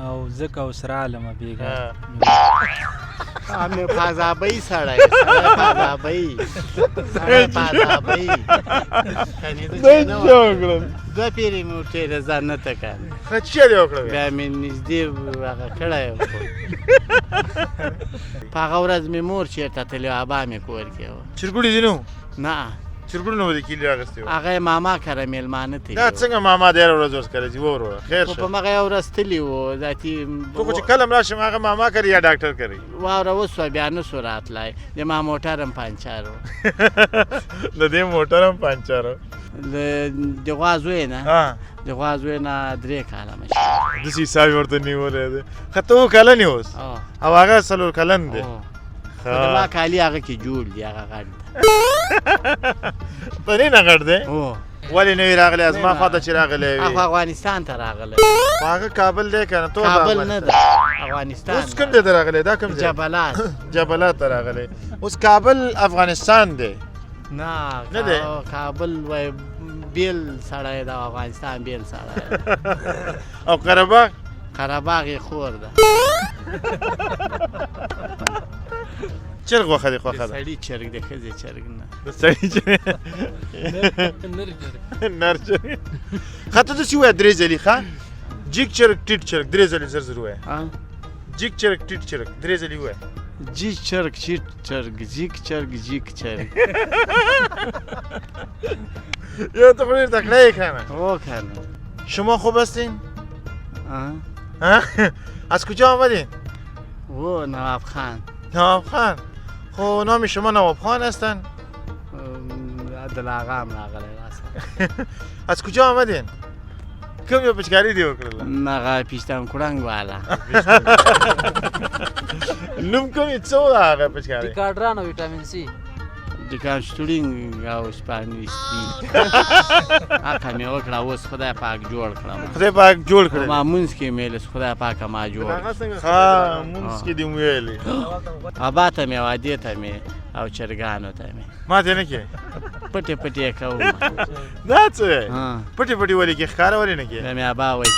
او ځکه اوس رالمه بېګا مې پازابۍ سړی پازابۍ سړی پازابۍ دوه پیرې مې ورته ځان نه تکان ښه څه دې وکړه بیا مې نږدې هغه کړی و په هغه ورځ مې مور چېرته تلې وه ابا مې کور کې وه چرګوړي دي نو نه چرګوړي نو دې کیلي راغستې وه هغه یې ماما کره مېلمانه تللي دا څنګه ماما دې هره ورځ اوس کړی چې وروره خیر خو شه په مغه یو ورځ تللي وو ذاتي تو خو چې کله هم راشم هغه ماما کوي یا ډاکټر کوي واوره وسوه بیا نه سو راتلی د ما موټر هم پنچر و د دې موټر هم پنچر و د غوا زوی نه د غوا زوی نه 3 کاله مشي داسې حساب یې ورته نیولی دی ښه ته 2 کلن یې اوس او هغه 4 کلن دی د ما کالي هغه کې جوړ دي هغه غټ ته نه غټ دی ولې نه وي راغلی از ما خواته چې راغلی وي هغه افغانستان ته راغلی خو هغه کابل دی که نه تو کابل نه ده افغانستان اوس کوم ځای ته راغلی دا کوم ځای جبلات جبلات ته راغلی اوس کابل افغانستان دی نه دی کابل وای بیل سړی ده افغانستان بیل سړی او قره باغ یې خور ده چرګ غوښه دې خوښه ده سړي چرګ د ښځې چرګ نه د سړي چرګ نر چرګ ښه ته داسې ووایه 3 ځلې ښه جیګ چرګ ټیټ چرګ 3 ځلې زر زر ووایه جیګ چرګ ټیټ چرګ 3 ځلې ووایه جیګ چرګ ټیټ چرګ جیګ چرګ جیګ چرګ یا تو خو ډېر تکړه یې که نه او که نه شما خوب هستین؟ از کجا آمدین؟ او نواب خان نواب خان خب نام شما نواب خان هستن؟ دلاغام راغلی راست از کجا آمدین؟ کوم یو پچکاری دی وکړله هغه پیشتم کړنګ والا نوم کوم یې څه و هغه پچکاری ډیکاډران او ویټامین سي ډیکانشټورینګ او سپانویسټي هغه مې وکړه اوس خدای پاک جوړ کړم خدای پاک جوړ کړی ما مونځ کې مې لس خدای پاک ما جوړ ها مونځ کې دې مو ویلې ابا ته مې وادي ته مې او چرګانو ته مې ما ته نه کې پټې پټې کوم دا څه پټې پټې ولې کې ښکاره ولې نه کې بیا مې ابا وایي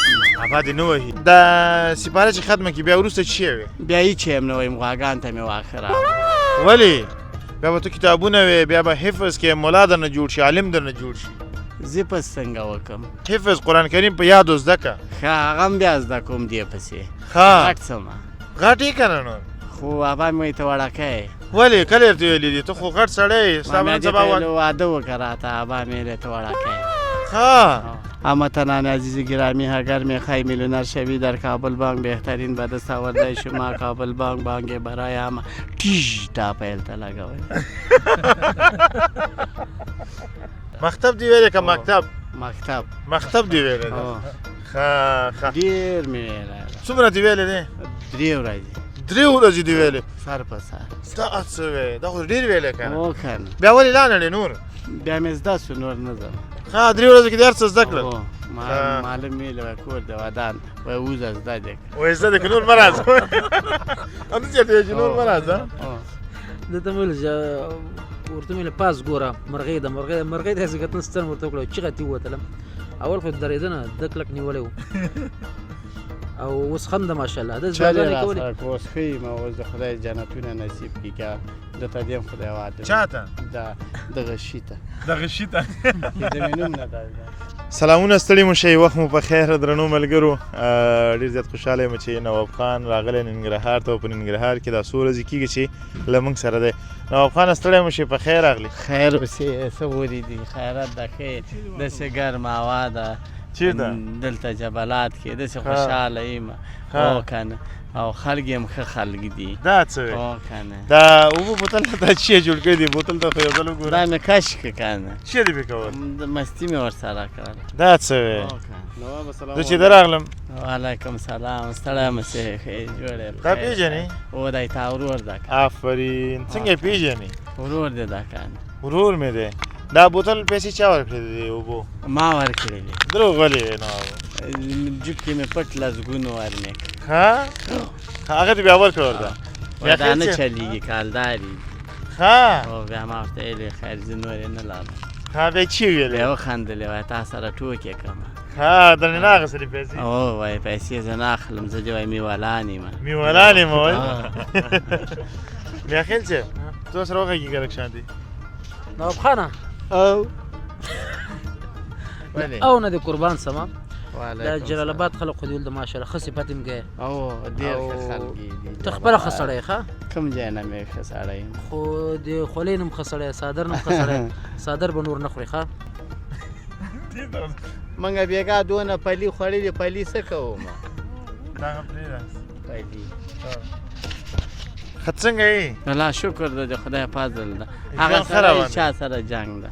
ابا دې نه وهي دا سپاره چې ختمه کړي بیا وروسته څه شی وي بیا هېڅ شی هم نه وایم غواګانو ته مې واښه راوړل ولې بیا به تو کتابونه وې بیا به حفظ کې ملا درنه جوړ شي عالم درنه جوړ شي حفظ څنګه وکړم حفظ قرآن کریم په یاد زده که ښه هغه هم بیا زده کوم دې پسې غټ سمه غټ یې که نه نو خو ابا مې وایي ته وړکی ولې کله یې ورته ویلي دي ته خو غټ سړی یې ستا به نن سبا واده وکړه راته ابا مې ویلی ته وړکی ها هموطنان عزیز گرامی اگر میخوای میلیونر شوی در کابل بانک بهترین به دست آورده شما کابل بانک برای همه تیش تا پیلته لگوی مکتب دی ویلی که مکتب دی ویلی ده ښه ډېر مې ویلی څومره دی ویلی دی 3 ورځې 3 ورځې دی ویلی سر په سر دا څه وی دا خو ډېر ویلی که نه او که نه بیا ولې لا نړې نور بیا مې زده سو نور نه ځم ها 3 ورځې کې دې هر څه زده کړل معلم ویلی وی کور د ودان وی اوزه زده دی وایي زده دی که نور مه راځه همداسې ورته وایي چې نور مه راځه ده ته مې ویل چې ورته مې ویل پاس ګوره مرغۍ ده مرغۍ داسې کتل ستن ورته وکړه چغه ترې ووتلم اول خو درېده نه ده کلک نیولی و او اوس هم ده ماشاءالله ده چلې راسره که اوس ښه یم اوس د خدای جنتونه نصیب کړي که درته دې هم خدای واده چاته دغه شي ته دغه شي ته د مې نوم نه ده سلامونه ستړي مو شئ وخت مو په خیر درنو ملګرو ډېر زیات خوشحاله یم چې نواب خان راغلی ننګرهار ته او په ننګرهار کې دا څو ورځې کېږي چې له موږ سره دی نواب خان ستړی مو شئ په خیر راغلی خیر اوسې څه ولیدي خیرات ده ښې داسې ګرمه هوا ده چېرته دلته جبلات کې داسې خوشحاله یم او که نه او خلک هم ښه خلک دي دا څه وی او که نه دا اوبه بوتل ته دا څه جوړ کړی دی بوتل ته خو یو ځل وګوره دا مې کش کړه که نه څه دې پې کول مستي مې ورسره کړله دا څه وی زه چې ده راغلم وعلیکم سلام ستړی مې ښې جوړ یم دا پېژنې او دی تا ورور ده که آفرین څنګه یې پېژنې ورور دی ده که نه ورور مې دی دا بوتل پیسې چا ورکړې دي اوبو ما ورکړې دي دروغ ولې نو جوب کې مې پټ لسګونو ورمې ها هغه دې بیا ورکړه ورته دا نه چلیږي کالداري ها او بیا ما ورته ویلې خیر زه نور یې نه لرم ها بیا چی ویلې بیا وخندلې وایي تا سره ټوکې کړم ها درنې نه اخیستلې پیسې او وای پیسې زه نه اخلم زه دې وای میوالان یم میوالان یم وایي میاخیل صاحب تو سره وغږېږه لږ شانتې نواب خانه او ولې او نه د قربان سما د وعلیکم جلال آباد خلک خو دې ولده ماشاءالله ښه صفت یې مګی او ډېر ښه خلک دي ته خپله ښه سړی ښه کوم ځای نه مې ښه سړی یم خو د خولۍ نه هم ښه سړی صادر نه هم ښه سړی صادر به نور نه خوري ښه موږ بېګا دونه پلي خوړلې پلي څه کوو ما دغه پرېږده پلي ښه څنګه یې الله شکر ده د خدای فضل ده ژوند هغه ښه سره روان دی. چا سره جنګ ده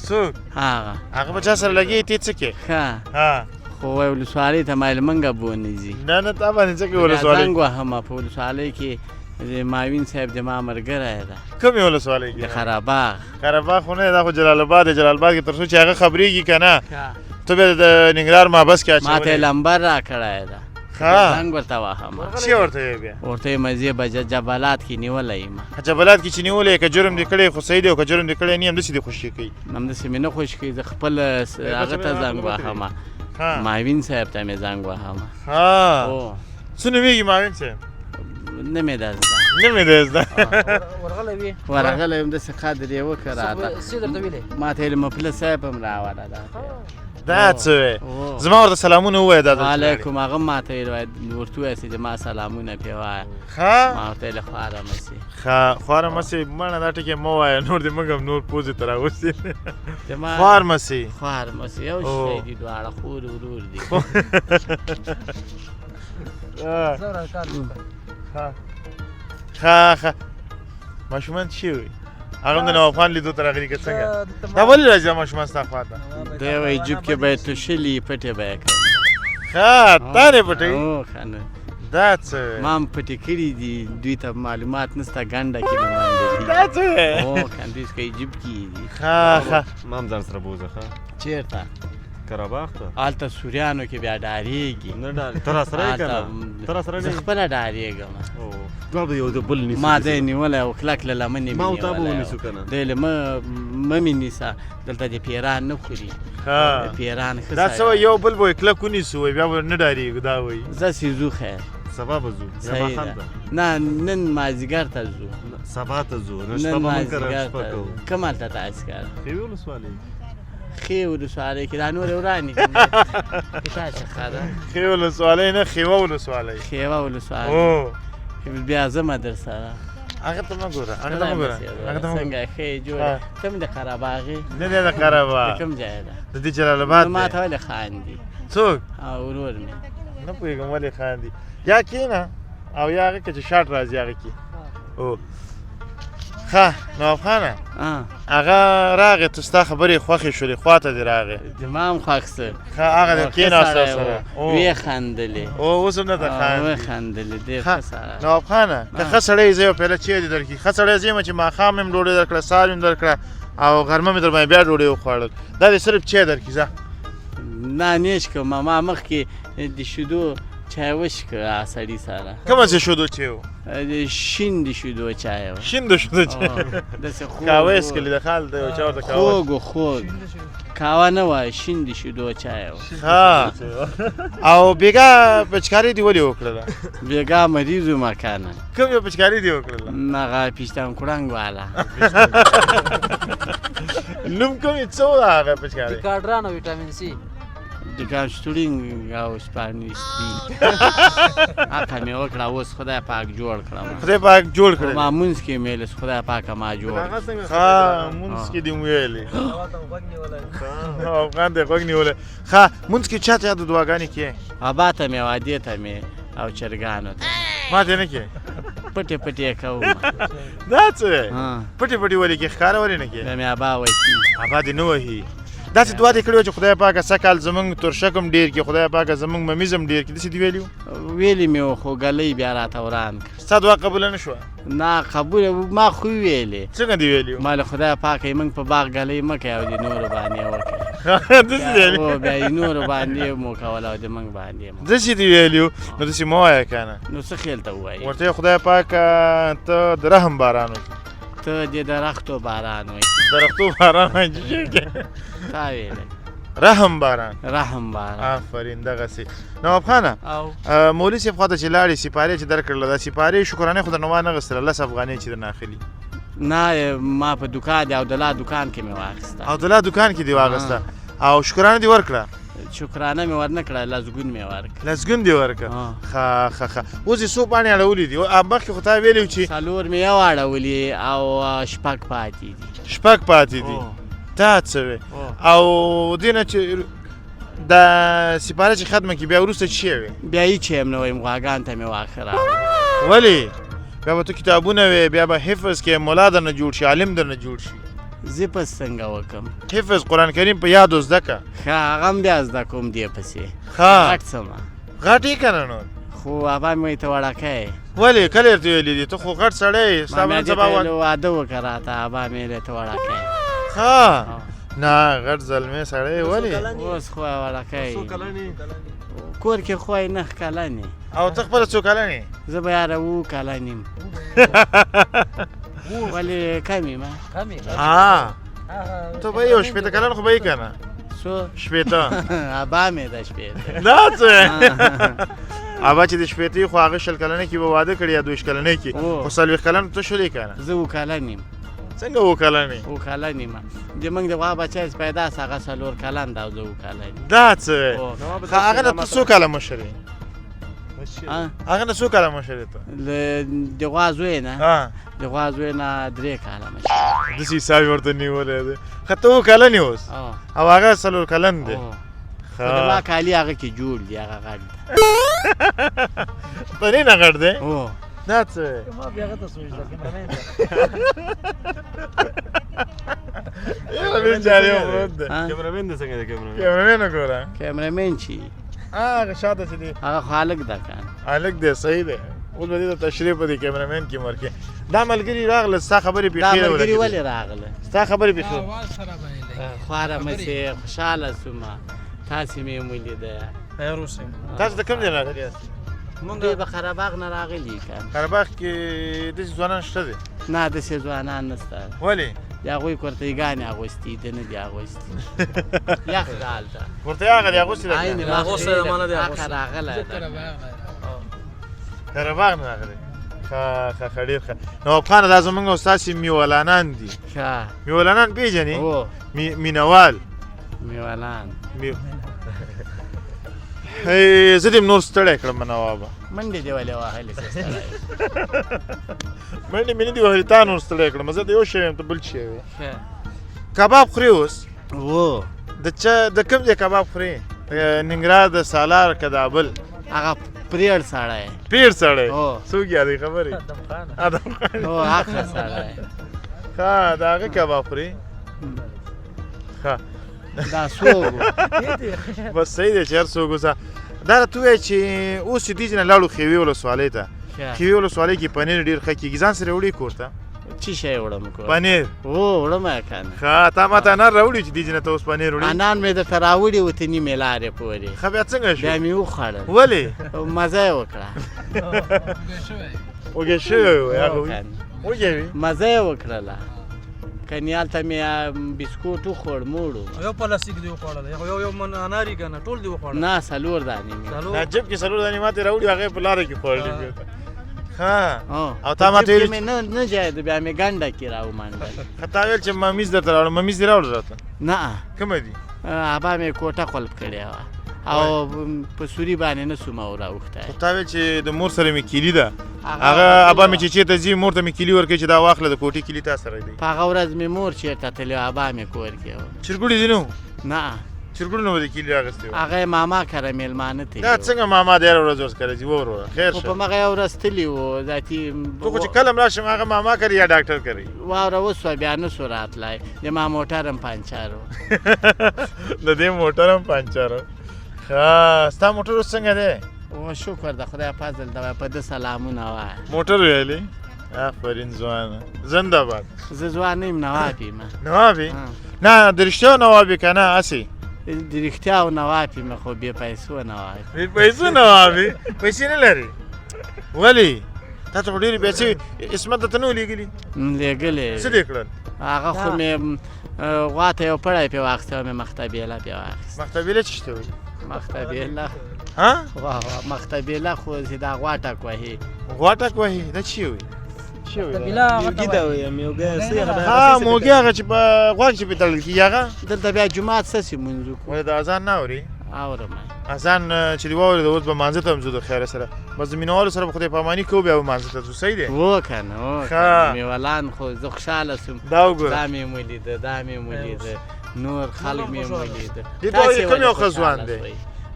څوک هغه هغه به چا سره لګېږي ته څه کې ښه ها خو وای ولسوالۍ ته مایل منګه بونیځي نه نه تا باندې څه کې ولسوالۍ زنګ وهمه په ولسوالۍ کې د ماوین صاحب د ما ملګری ده کومې ولسوالۍ د کې خراباغ قره خو نه دی دا خو جلال آباد دی جلال آباد کې تر څو چې هغه خبرېږي که نه ته بیا د ننګرهار محبس کې ما ته یې اچولې لمبر را کړی ده ښه زنګ ورته وهمه څه ورته ویې بیا ورته یې مزې به جبلات کې نیولی یم جبلات کې چې نیولې که جرم دې کړی خو صحیح دی او که جرم دې کړی نه همداسې دې خوشي کوي همداسې مې نه خوش کوي زه خپل هغه ته زنګ وهمه ها ماوین صاحب ته مې زنګ وهمه ها او څه نومېږي معاون صاحب نه مې ده زده نه مې دی زده ورغلی وي ورغلی یم داسې قدر یې وکړه راته څه درته ویلې ما ته یې مفله صاحب هم راوړه ده دا څه وی او. زما ورته سلامونه ووایه دا دلته وعلیکم هغه ما ته یې ورته ووایه چې ما سلامونه پرې وایه ښه ما ورته یې له خواره مسې ښه خواره مسې مڼه دا ټکې مه وایه نور دې موږ هم نور پوزې ته راوستې زما خوار مسې خوار مسې یو او. شی دي دواړه خور ورور دي ښه ښه ماشومان څه وي هغه هم د نواب خان لیدو ته راغلي که څنګه دا ولې راځي دا ماشومان ستا خوا ته دی وایي جیب کې به یې تشلي پټې به یې کړم ښه تا یې پټوي او ښه نه دا څه وی ما هم پټې کړي دي دوی ته معلومات نشته ګنډه کې مې منډې دا څه وی او کندوز کې جیب کې دي ښه ښه ما هم ځان سره بوځه ښه چېرته قرهباغ ته هلته سوریانو کې بیا ډارېږي نه ډارې ته راسره یې که نه ته راسره زه نه یې؟ خپله ډارېږم او دوه به یو د بل نیسو ما دی نیولی او کلک له لمنې مې ما او تا به نیولی ونیسو که نه دی له مه مې نیسه دلته د پیران نه خوري ښه پیران ښه دا څه وی یو بل به یې کلک ونیسو وی بیا به نه ډارېږو دا وایي زه سیزو خیر سبا به ځو یا صحیح ماښام ده ته نه نن مازدیګر ته ځو سبا ته ځو نن شپه نن به موږ کره مازدیګر شپه ته کوو کوم هلته تاسې کار خیوي ولسوالۍ ښې ولسوالۍ کې دا نورې ورانې تاسې ښه ده ښې ولسوالۍ نه خیوه ولسوالۍ خیوه ولسوالۍ او بیا ځمه در سره هغه ته مه ګوره هغه ته مه ګوره هغه ته مه ګوره څنګه ښې جوړه ته مې د قرهباغې نه دی د قره د به کوم ځای ده د دې جلال آباد ما دی ته ولې خاندي څوک او ورور مې نه پوهېږم ولې خاندي یا کښېنه او یا هغه که چې شاټ راځي هغه کې او ښه نواب خانه هغه راغې ته ستا خبرې خوښې شولې خوا ته دې راغې زما هم خوښ څه ښه هغه دې کېناسته سره ویې خندلې او اوس هم نه ته خاندي ویې خندلې ډېر ښه ښه سره نواب خانه که ښه سړی زه یو پیاله چای دې درکړي ښه سړی زه یم چې ماښام مې هم ډوډۍ درکړه سهار مې درکړه او غرمه مې در باندې بیا ډوډۍ وخوړل دا دې صرف چای درکړي ځه نه نیش کوم ما مخکې د شیدو چای وشکه سړي سره کومه چې شودو چای و شین د شیدو چای و شین د شودو چای داسې خوږ قهوه یې څښلې د خال د یو چا ورته قهوه خوږ و خوږ قهوه نه وه شین د شیدو چای و ښه او بېګا پچکاري دې ولې وکړله بېګا مریض و مکانه کوم یو پچکاري دې وکړله هغه پیشتن کړنګ والا نوم کوم یې څه و د هغه پچکاري کاډران او ویټامین سي د کانشتورینګ او سپانیش دي هغه مې وکړه اوس خدای پاک جوړ کړم خدای پاک جوړ کړی ما مونځ کې مې لس خدای پاک ما جوړ ښه مونځ کې دې مو ویلې افغان دې غوږ نیولی ښه مونځ کې چا ته د دعاګانې کې ابا ته مې وادې ته مې او چرګانو ته ما دې نه کې پټې پټې کوم دا څه وی پټې پټې ولې کې ښکاره ولې نه کې بیا مې ابا وایي ابا دې نه وهي داسې دعا دې کړې وه چې خدای پاکه سږ زمونږ ترشک هم ډېر کړي خدای پاکه زمونږ ممیز هم ډېر کړي داسې دې ویلي وو ویلې مې و خو ګلۍ بیا راته وران کړ ستا دعا قبوله نه شوه نه قبوله ما خو ویلې څنګه دې ویلي وو ما له خدای پاکه موږ په باغ ګلۍ مه کوې او د نورو باندې وکړې داسې دې ویلي او بیا د نورو باندې مو کوله او د موږ باندې مو داسې دې ویلي وو نو داسې مه وایه که نه نو څه خیال ته ووایي ورته یې خدای پاکه ته د رحم باران وکړي ته د درختو باران وایي درختو باران باندې شي کې تا ویلې رحم باران رحم باران آفرین دغسې نواب خانه او مولوي صاحب خواته چې لاړې سپارې چې درکړله دا سپارې شکرانې خو درنه وانهغېستله 10 افغانۍ چې درنه اخلي نه ما په دوکان دی عبدالله دوکان کې مې واخیسته عبدالله دوکان کې دې واغېسته او شکرانه دې ورکړه شکرانه مې ورنه کړه لزګون مې ورکړه لسګون دې ورکړه ښه اوس یې څو پاڼې اړولي دي مخکې خو تا ویلي چې 4 مې یو اړولي او 6 پاتې دي 6 پاتې دي دا څه وې او دې نه چې د سپاره چې ختمه کړي بیا وروسته څه شی وې بیا هېڅ هم نه وایم غواګانو ته مې واښه راوړل ولې بیا به تو کتابونه وې بیا به حفظ کې ملا درنه جوړ شي عالم درنه جوړ شي زه څنګه وکم حفظ قرآن کریم په یادو زده که ښه هغه هم بیا زده کوم دې پسې ښه غټ څه غټ یې که نه نو خو ابا مې وایي ته وړکی ولې کله یې ورته ویلي دي ته خو غټ سړی یې ستا به نن سبا واده وکړه راته ابا مې ویلې ته وړکی ښه نه غټ زلمی سړی ولې اوس خو وړکی کور کې خو یې 9 کلن او ته خپله څو کلن یې زه به یاره 7 کلن یم ولې کم یم ته به یو 8 کلن خو به یې که نه څو 8 ابا مې ده 8 دا څه ابا چې د 8 خو هغه 20 کلنۍ کې به واده کړي یا 22 کلنۍ کې خو 40 کلن ته شولې که نه زه 7 کلن یم څنګه 7 کلن یې 7 کلن یم زموږ د غوا بچی چې پیدا سه هغه 4 کلن ده او زه 7 کلن یم دا څه هغه نه ته څو کاله مشر یې هغه نه څو کاله مشر یې ته د غوا زوی نه د غوا زوی نه 3 کاله مشر داسې حساب یې ورته نیولی دی ښه ته 7 کلن یې اوس او هغه 4 کلن دی خو د ما کالي هغه کې جوړ دي هغه غټ دی ته نه غټ دی دا څه ما بیا هغه ته سوچ ده کیمرامین دی څنګه دی کیمرامین وګوره کیمرامین چې هغه شاته چې دی هغه خو هلک ده که هلک دی صحیح دی اوس به دې ته تشریح په دې کیمرامین کې ورکړې دا ملګري راغله ستا خبرې دا پېښې ملګري ولې راغله ستا خبرې پېښې خواره مسې خوشحاله شومه تاسې مې ولیده تاسو د کوم ځای راغلي یاست دوی به قره باغ نه راغلي که قره باغ کې داسې ځوانان شته دي نه داسې ځوانان نشته ولې د هغوی کورتیګانې اغوستي ده نه دي اغوستي یخ ده هلته ورته یې هغه دې اغوستې ده هغه راغلی ده قره باغ نه راغلی ښه ډېر ښه نواب خانه دا زموږ او ستاسې میولانان دي میولانان پېژنې مینوال میولان زه دې نور ستړی کړم نوابه منډې دې ولې وهلې منډې مې نه دي وهلې تا نور ستړی کړم زه د یو شی یم ته بل شی وې کباب خورې اوس د کوم ځای کباب خورې ننګرهار د سالار که د ابل هغه پریړ سړی پیر سړی څوک یادې خبرې ادم خان هغه سړی ښه د هغه کباب خورې ښه دا څوک بس صحیح دی چې هر څوک اوسه دا راته ووایه چې اوس چې دې ځای نه لاړو خیوې ولسوالۍ ته خیوې ولسوالۍ کې پنیر ډېر ښه کېږي ځان سره وړې کور ته څه شی وړم کور پنیر وړم که نه ښه تا ما ته انار راوړي چې دې ځای نه ته اوس پنیر وړې انار مې درته راوړي وو ته نیمې لارې پورې ښه بیا څنګه شو بیا مې وخوړل ولې مزه یې وکړه وږی شوی وی هغه وږی وي مزه یې وکړله کنی هلته مې بسکوټ وخوړ موړو یو پلاستیک دی وخوړل یو من اناري که نه ټول دی وخوړل نه 4 دانې مې جب کې 4 دانې ما ته راوړي هغه په لاره کې خوړلې ښه او تا ما ته ویل مې نه جاید بیا مې ګنډه کې راومنډل ښه تا ویل چې ممیز درته راوړم ممیز دې راوړل راته نه کومه دي ابا مې کوټه قلب کړې وه او په سوري باندې نه سوم راوخته تا ویل چې د مور سره مې کیلي ده هغه ابا مې چې چېرته ځي مور ته مې کیلي ورکوي چې دا واخله د کوټې کیلي تا سره دی په هغه ورځ مې مور چېرته تللی ابا مې کور کې و چرګوړي دي نه نه چرګوړي نه و د کیلي اخیستی و هغه یې ماما کره میلمانه تلي دا څنګه ماما د هره ورځ ورسکره ځي وروره خیر خو شه په مغه یو ورځ تلي و ذاتي تو خو چې کله م راشم هغه ماما کوي یا ډاکټر کوي واوره وسوه بیا نه سو راتلی د ما موټر هم پنچر و د دې موټر هم پنچر و ښه ستا موټر اوس څنګه دی او شکر د خدای فضل ده په ده سلامونه وایه موټر ویلې آفرین ځوانه زنده باد زه ځوان یم نواب یم نواب یې نه د رښتیا نواب یې که نه هسې د رښتیا او نواب یم خو بې پیسو نواب بې پیسو نواب یې پیسې نه لرې ولې تا ته خو ډېرې پیسې عصمت ته نه و لېږلي لېږلې څه دې کړل هغه خو مې غوا ته یو پړی پې واخیستی او مې مختبیله پې واخیست. مختبیله څه شی ته وایي؟ مختبیله ها مختبیله خو چې دا غوا ټک وهي. غوا ټک وهي دا څه وایي؟ څه وایي؟ میوګي ته وایي میوګي ها موږي هغه چې په غوږ کې پې تړل کېږي هغه دلته بیا جومات څه چې مونځ وکړو. ولې د اذان نه اوري؟ اورم اذان چې دې واورېده اوس به مانځه ته هم ځو د خیره سره بس د مینهوالو سره به خدای پاماني کوو بیا به مانځه ته ځو صحیح دی؟ و که نه میولان خو زه خوشحاله شوم. دا وګوره دا مې ولیده دا مې ولیده نور خلک مې ولیده. دې دوه کوم یو ښه ځوان دی؟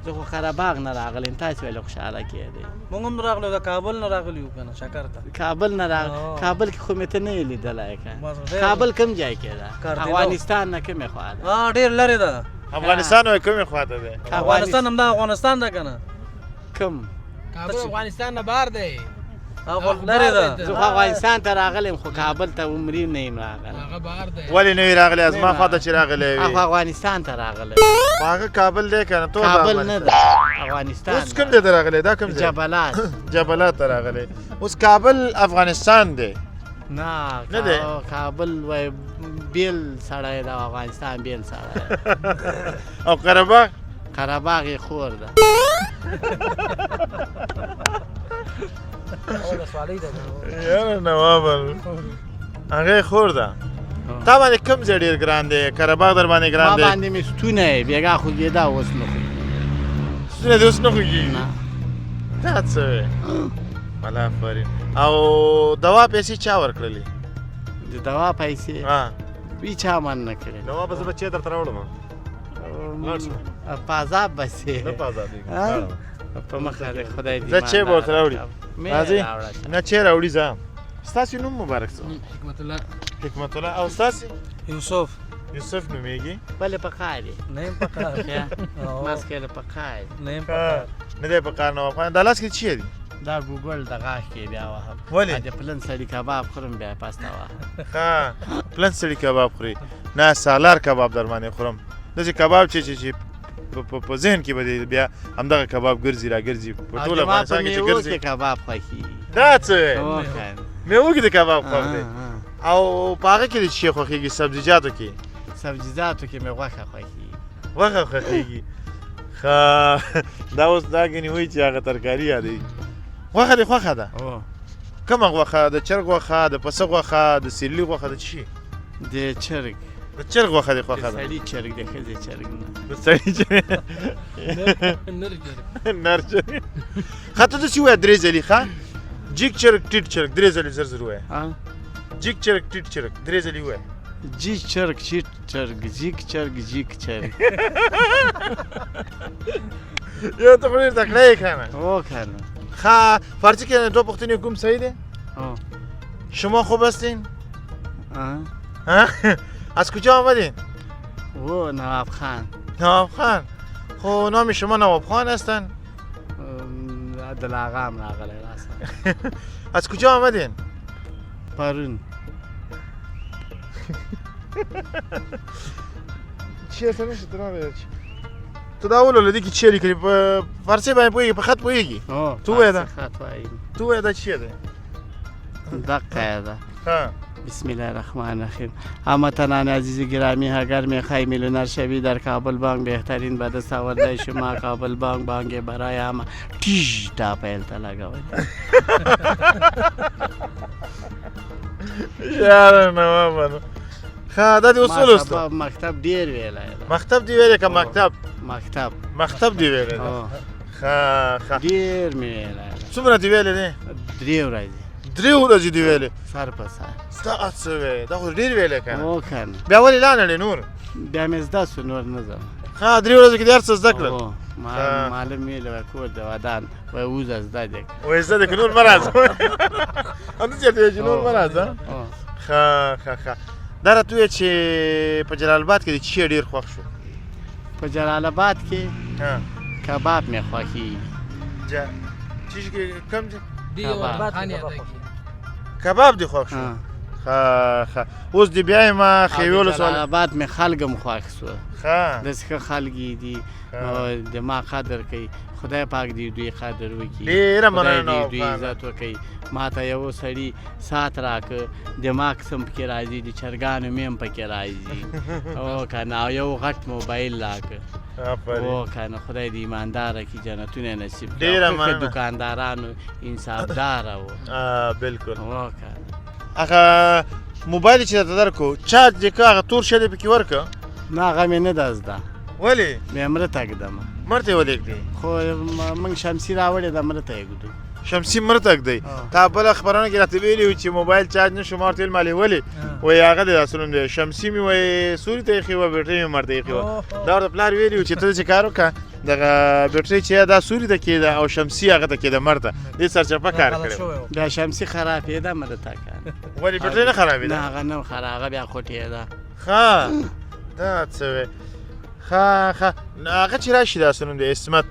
زه خو قرهباغ نه راغلم تاسې ولې خوشحاله کېدئ؟ موږ هم راغلو د کابل نه راغلي یو که نه شکر ته. کابل نه کابل کې خو مې ته نه یې لیدلی که. کابل کوم ځای کې ده؟ افغانستان نه کومې خوا ده؟ ډېر لرې ده. افغانستان وایي کومې خوا ته دی؟ افغانستان همدا افغانستان ده که نه؟ کوم؟ کابل افغانستان نه بهر دی. لرې ده. زه خو افغانستان ته راغلم خو کابل ته عمرې نه یم راغلی. هغه بهر دی. ولې نه وي راغلی از ما خواته چې راغلی وي؟ خو افغانستان ته راغلی. خو هغه کابل دی که نه؟ کابل نه ده افغانستان. اوس کوم ځای ته راغلی؟ دا کوم ځای؟ جبلات. جبلات ته راغلی. اوس کابل افغانستان دی؟ نه دی؟ کابل وای بیل سړی ده افغانستان بیل سړی. او قرهباغ؟ قرهباغ یې خور ده. یاره نوابه هغه یې خور ده. تا باندې کوم ځای ډېر ګران دی؟ قرهباغ در باندې ګران دی؟ ما باندې مې ستونه یې بېګا خوږېده اوس نه خوږېږي. ستونه دې اوس نه خوږېږي؟ نه. دا څه وی؟ الله آفرین. او دوا پیسې چا ورکړلې؟ د دوا پیسې وی چا من نه کړې. دوا به زه به چای درته راوړم. په عذاب بسې نه په عذاب دي. په مخه دې خدای دې زه چای به ورته راوړي. راځئ راوړه. نه چای راوړي ځه. ستاسې نوم مبارک شه. حکمت الله. حکمت الله. او ستاسې؟ یوسف. یوسف نومېږي؟ بلې په کار یې. نه یم په کار. ماسکې په کار نه یم په کار. نه دی په کار نواب خان. دا لاس کې څه دي؟ دا ګوګل د غاښ کې بیا وهم. ولې؟ د پلن سړي کباب خورم بیا پاسته وهم. ها پلن سړي کباب خوري؟ نه سالار کباب در باندې خورم. داسې کباب چې په ذهن کې به دې بیا همدغه کباب ګرځي راګرځي په ټول افغانستان کې چې ګرځي. کباب خوښي. دا څه وی؟ میوه کې د کباب خوښ دی. او په هغه کې د څه شی خوښېږي؟ سبزیجاتو کې؟ سبزیجاتو کې مې غوښه خوښي. غوښه خوښېږي؟ ښه دا اوس دا ګنې وایي چې هغه ترکاري یادوي. غوښه دې خوښه ده؟ کومه غوښه؟ د چرګ غوښه، د پسه غوښه، د سیرلي غوښه، د څه شي؟ د چرګ. د چرګ غوښه دې خوښه ده؟ د سړي چرګ د ښځې چرګ نه. د سړي چرګ نر چرګ. ښه ته داسې ووایه درې ځلې ښه. جیګ چرګ ټیټ چرګ درې ځلې زر زر ووایه. جیګ چرګ ټیټ چرګ درې ځلې ووایه. جیګ چرګ چیټ چرګ جیګ چرګ جیګ چرګ. یو ته خو ډېر تکړه یې که نه؟ او که نه. ښه فارسی کې دو پوښتنې کوم صحیح دی؟ شما خوب هستین؟ از کجا آمدین؟ او نواب خان. نواب خان؟ خب نام شما نواب خان هستن؟ دلاغام راغلی راستن. از کجا آمدین؟ پرون. چی هسته نشه ترانه چی؟ تو دا ولولدی که چی لیکلی؟ په فارسی باندې پوهېږي په خط پوهېږي؟ تو وایه دا. تو وایه دا چیه دی؟ دقیقه ده. ها بسم الله الرحمن الرحیم. هموطنان عزیز گرامی، اگر میخوای میلیونر شوی در کابل بانک بهترین به دست آورده شما کابل بانک برای همه تیش تا پیلتا لگاوید. یاره نوابانو ښه دا دې اصول است. مکتب ډېر ویلی ده. مکتب دې ویلی که مکتب؟ مکتب دې ویلی ده. ښه ډېر مې ویلی ده. څومره دې ویلی دی؟ 3 ورځې. 3 ورځې دې ویلی؟ سر په سر. ستا څه وی؟ دا خو ډېر ویلی که نه؟ او که نه. بیا ولې لا نړې نور؟ بیا مې زده سو نور نه ځم. ښه 3 ورځې کې دې هر څه زده کړل؟ معلم ویلی وی کور د ودان وی اوزه زده دی. وایي زده دی که نور مه راځه. همداسې ورته وایي چې نور مه راځه. ښه دا راته ووایه چې په جلال آباد کې د څه شی ډېر خوښ شو؟ په جلال آباد کې کباب مې خوښېږي. چی کې کوم کباب دې خوښ شو؟ ښه اوس دې بیا ما خیول جلال آباد مې خلک هم خوښ سوه. ښه داسې ښه خلک دي د ما قدر کوي. خدای پاک دې دوی قدر وکړي. ډېره مننه خدای دې دوی عزت وکړي. ما ته یو سړي سات راکه دماغ سم پکې راځي د چرګانو میم پکې راځي او که نه او یو غټ موبایل راکه او که نه خدای دې ایمانداره کړي جنتونه نصیب کړي ډېره او ښه مننه. دوکاندارانو انصافداره و بالکل او که نه هغه موبایل چې درته درکو چارج دې که هغه تور شی دې پکې ورکه نه هغه مې نه ده زده ولې مې مړه تږدم مرته ولېږدې خو موږ شمسي راوړې ده مړه ته یې ږدو شمسي مړه تږدی تا بله خبرونه کې راته ویلي وو چې موبایل چارج نه شو ما ورته ویل مالې ولې وایي هغه دی داسې نوم دی شمسي مې وایي سوري ته ایښې وه بیټرۍ مې مرته ایښې وه دا ورته پلار ویلي وو چې ته چې کار وکړه دغه بیټرۍ چې دا سوري ته کېده او شمسي هغه ته کېده مرته دې سرچپه کار کړی و. بیا شمسي خرابېده مړه ته که ولې بیټرۍ نه خرابېده؟ نه هغه نه خراب هغه بیا خوټېده ښه دا څه وی ښه هغه چې راشي داسې نوم دی اسمت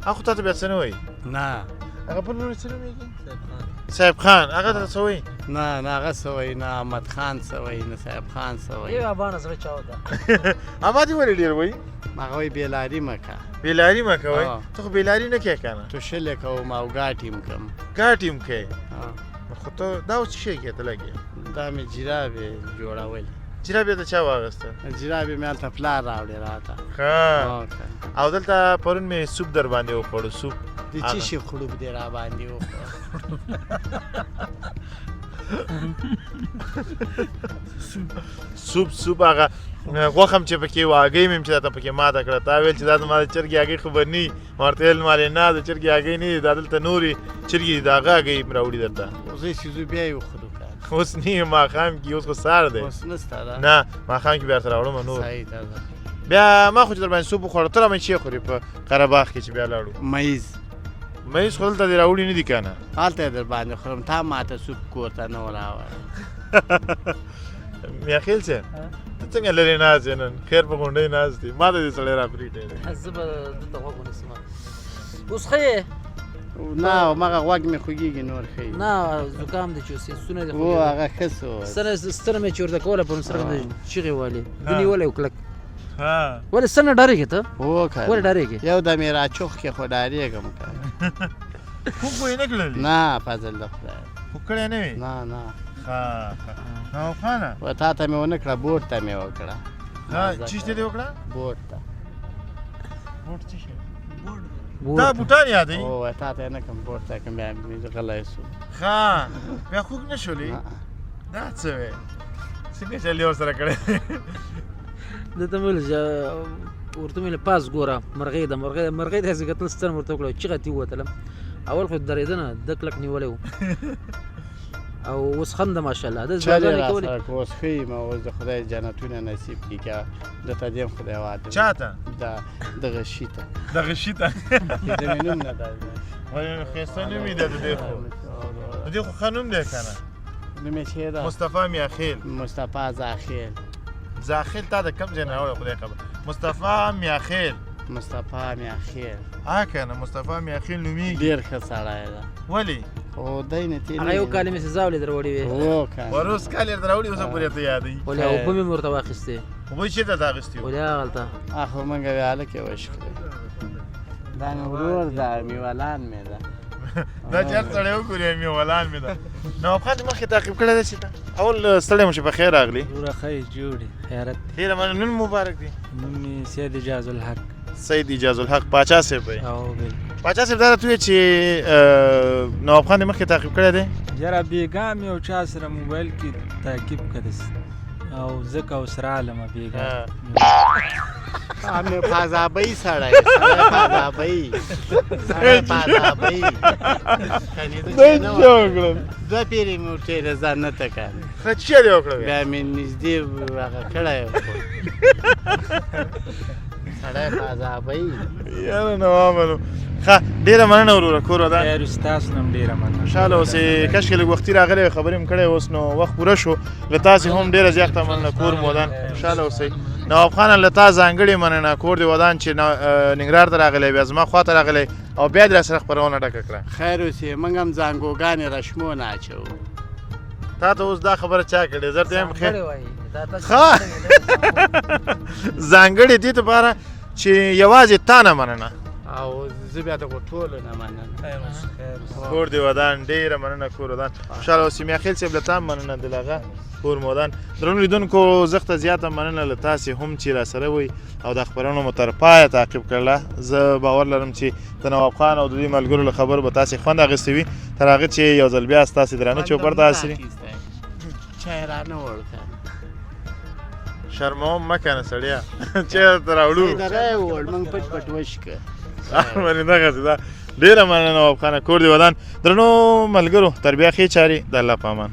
هغه خو تا ته بیا څه نه وایي نه هغه بل نوم یې څه نومېږي صاحب خان هغه ته څه وایي نه نه هغه څه وایي نه احمد خان څه وایي نه صاحب خان څه وایي یو ابانه زړه چاو ده اما دې ولې ډېر وایي هغه وایي بېلاري مه که بېلاري مه کوئ ها. ته خو بېلاري نه کوې که نه تو شلې کوم او ګاټ یم کوم ګاټ یم کوې ها. خو ته دا اوس څه شی کې ته لګې دا مې جرابې جوړول جراب یې ته چا واغېسته جرابې مې هلته پلار راوړې راته ښه او که او دلته پرون مې سوپ در باندې وخوړو سوپ د چی شي خړوب دې را باندې وخوړ سوپ هغه غوښه هم چې پکې وه هګۍ مې هم چې راته پکې ماته کړه تا ویل چې دا زما د چرګې هګۍ خبر نه وي ما ورته ویل مالې نه د چرګې هګۍ نه دي دا دلته نورې چرګې دي د هغه هګۍ مې راوړي درته اوس یې سیزو بیا یې وخورو که اوس نه یې ماښام کې اوس خو سهار دی اوس نسته ده نه ماښام کې بیا درته راوړم نور صحیح ده ده بیا ما خو چې در باندې سوپ وخوړو ته رامې چی خورې په قره باغ کې چې بیا لاړو مېز مېز خو دلته دې راوړي نه دي که نه هلته یې در باندې خورم تا ماته سوپ کور ته نه و راوړی میاخیل صاحب ته څنګه لرې ناست یې نن خیر په غونډۍ ناست دي ما ته دې سړی راپرېږدی دی زه به دلته غوږ ونیسم اوس ښه یې نه مغه غوږ مې خوږېږي نور ښه یي نه زکام دی چې اوس یې ستونی دی او هغه ښه سو ستنه مې چې ورته کوله پرون سره مې چیغې والې ونیولی و کلک ها ولې څه نه ډارېږې ته هو که ولې ډارېږې یو دم یې راچوخ کې خو ډارېږم که خوب خو یې نه کړلي نه فضل د خدای خوب کړی نه وي نه نه ښه نواب خانه و تا ته مې ونه کړه بوټ ته مې وکړه ها چیش دې وکړه بوټ ته بوټ څه شي دا بوټان یادوي او تا ته یې نه کړم بوټ ته کړم بیا مې غلی سو ښه بیا خوږ نه شولې نه. دا څه وی څنګه چل یې ورسره کړی ده ته مې ویل چې ورته مې ویل پاس ګوره مرغۍ ده مرغۍ داسې کتل ستن ورته وکړه چیغه ترې ووتله اول خو درېده نه ده کلک نیولی و او اوس ښه ده ماشاءالله ده چل یې دعاګانې کولې راسره کړه اوس ښه یم اوس د خدای جنتونه نصیب کړي که درته دې هم خدای واده چاته دغه شي ته دغه شي ته د مې نوم نه ده وایي ښایسته نوم یې دی د دې خو د دې خو ښه نوم دی که نه نوم یې چې ده مصطفی میاخیل مصطفی زاخیل زاخیل تا د کوم ځای نه راوړی خدای خبر مصطفی میاخیل مصطفی میاخیل ها که نه مصطفی میاخیل نومیږي ډېر ښه سړی ده ولې خو دی نه تېرېږي هغه یو کال مې سزا ولې در وړې وې هو که وروس کال یې درته راوړي اوس هم پورې ته یادوي ولې اوبه مې ورته واخیستې اوبه یې چېرته ته اخیستي وو ولې هغلته اخو موږ بیا هلکې وشکړې دا مې ورور ده میولان مې ده دا چې هر سړی وګوري میولان مې ده نواب خان دې مخکې تعقیب کړی دی چې ته اول ستړی مو چې په خیر راغلی پورا خی جوړي خیرت هیله مننه نن مبارک دی نوم مې سید اجاز الحق سید اجاز الحق پاچا صاحب دی او بل پاچا صاحب دا راته ووایه چې نواب خان دې مخکې تعقیب کړی دی یاره بېګا مې یو چا سره موبایل کې تعقیب کړی او ځکه اوس رالمه بېګا مې پازابۍ سړی پازابۍ سړی پازابۍ دوه پیرې مې ورته د ځان نه تکان ښه څه دې وکړه بیا بیا مې نږدې هغه کړی سړی پازابۍ یاره نوابه ښه ډېره مننه وروره کور ودان خیر ستاسو نه هم ډېره مننه خوشحاله اوسې کش کې لږ وختي راغلی خبرې مې کړی اوس نو وخت پوره شو له تاسې هم ډېره زیاته مننه کور مو ودان خوشحاله اوسئ نواب خانه له تا ځانګړې مننه کور دې ودان چې ننګرهار ته راغلی بیا زما خوا ته راغلی او بیا دې راسره خپرونه ډکه کړه خیر اوسې موږ هم زانګوګانې رشمو نه اچوو تا ته اوس دا خبره چا کړې زه ته یم خیر ځانګړې وایي دا تاسو ښه ځانګړې دې دپاره چې یوازې تا نه مننه او زه بیا دغو ټولو نه مننه کور دی ودان ډیره مننه کور ودان خوشحاله اوسئ میاخیل صاحب له تا هم مننه د هغه کور مو ودان درنو لیدونکو زه ته زیاته مننه له تاسې هم چې راسره وئ او دا خپرونه مو تر پایه تعقیب کړله زه باور لرم چې د نواب خان او د دوی ملګرو له خبرو به تاسې خوند اخیستی وي تر هغه چې یو ځل بیا ستاسې درانه چوپړ ته حاصلي چای رانه وړکه شرموم مه کنه سړیه چېرته راوړو دره یې ووړ موږ پټ پټ وشکه باندې دغسې ده ډېره مننه نواب خانه کور دې ودان درنو ملګرو تر بیا ښې چارې د الله په امان